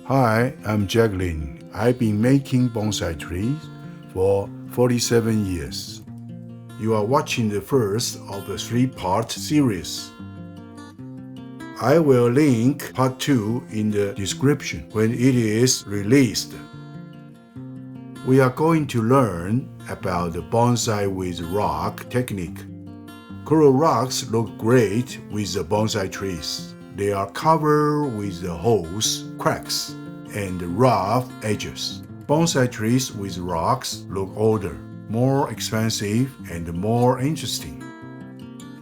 Hi, I'm Jacqueline. I've been making bonsai trees for 47 years. You are watching the first of a three-part series. I will link part 2 in the description when it is released. We are going to learn about the bonsai with rock technique. Coral rocks look great with the bonsai trees. They are covered with the holes, cracks, and rough edges. Bonsai trees with rocks look older, more expensive, and more interesting.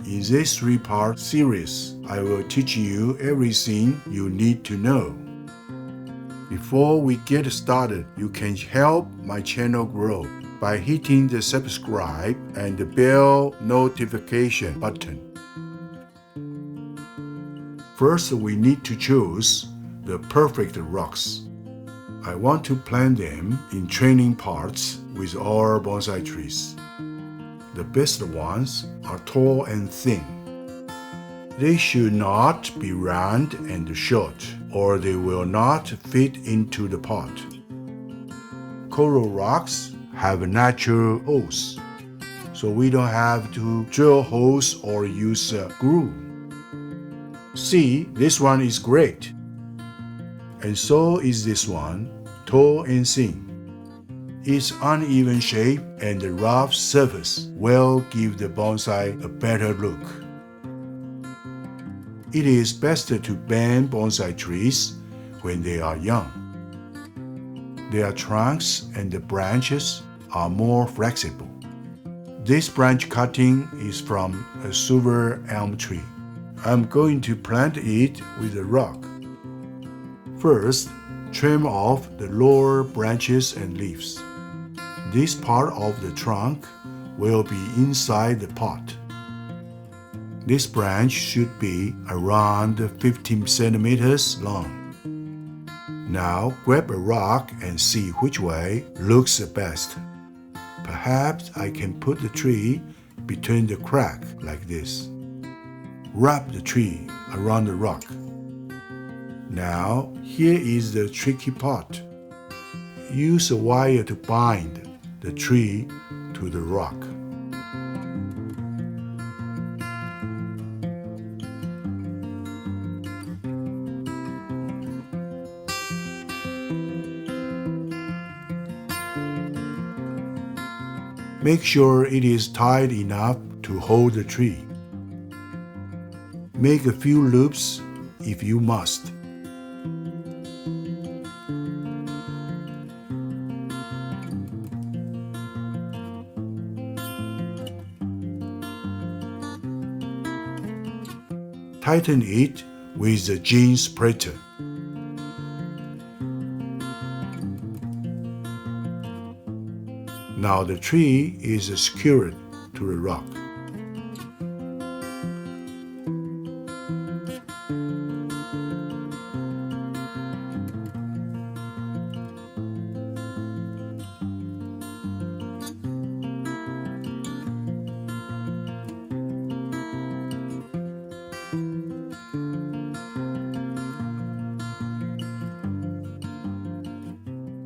In this three-part series, I will teach you everything you need to know. Before we get started, you can help my channel grow by hitting the subscribe and the bell notification button. First, we need to choose the perfect rocks. I want to plant them in training pots with all bonsai trees. The best ones are tall and thin. They should not be round and short, or they will not fit into the pot. Coral rocks have natural holes, so we don't have to drill holes or use a glue. See, this one is great. And so is this one, tall and thin. Its uneven shape and the rough surface will give the bonsai a better look. It is best to bend bonsai trees when they are young. Their trunks and the branches are more flexible. This branch cutting is from a silver elm tree. I'm going to plant it with a rock. First, trim off the lower branches and leaves. This part of the trunk will be inside the pot. This branch should be around 15 centimeters long. Now grab a rock and see which way looks the best. Perhaps I can put the tree between the crack like this. Wrap the tree around the rock. Now, here is the tricky part. Use a wire to bind the tree to the rock. Make sure it is tight enough to hold the tree. Make a few loops if you must. Tighten it with the gin spreader. Now the tree is secured to the rock.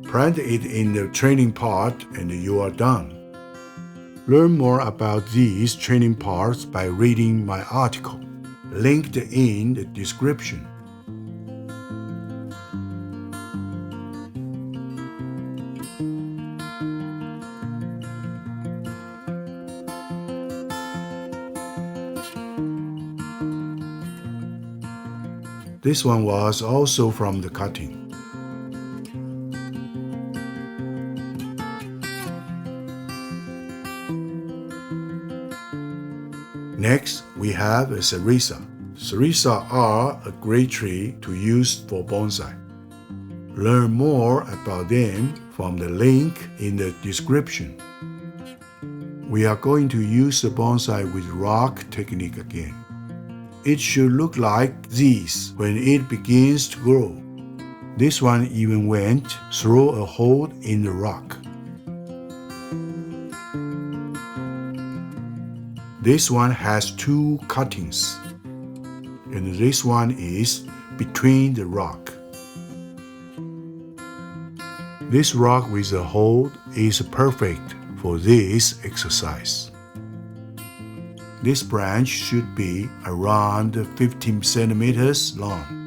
Plant it in the training pot and you are done. Learn more about these training pots by reading my article, linked in the description. This one was also from the cutting. Next, we have a Cerisa. Cerisa are a great tree to use for bonsai. Learn more about them from the link in the description. We are going to use the bonsai with rock technique again. It should look like this when it begins to grow. This one even went through a hole in the rock. This one has two cuttings, and this one is between the rock. This rock with a hole is perfect for this exercise. This branch should be around 15 centimeters long.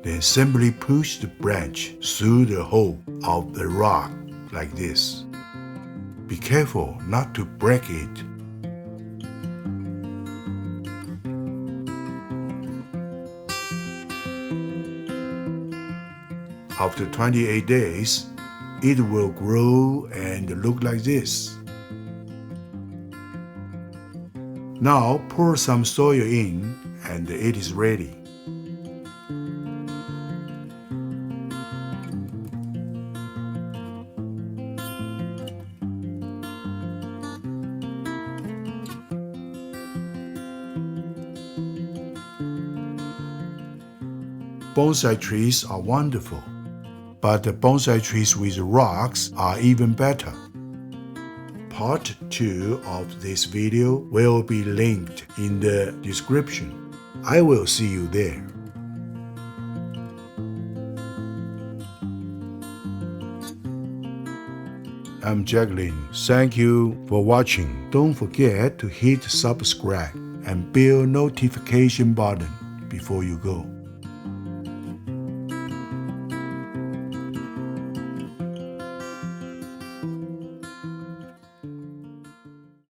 Then simply push the branch through the hole of the rock like this. Be careful not to break it. After 28 days, it will grow and look like this. Now pour some soil in and it is ready. Bonsai trees are wonderful, but the bonsai trees with rocks are even better. Part 2 of this video will be linked in the description. I will see you there. I'm Jacqueline. Thank you for watching. Don't forget to hit subscribe and bell notification button before you go.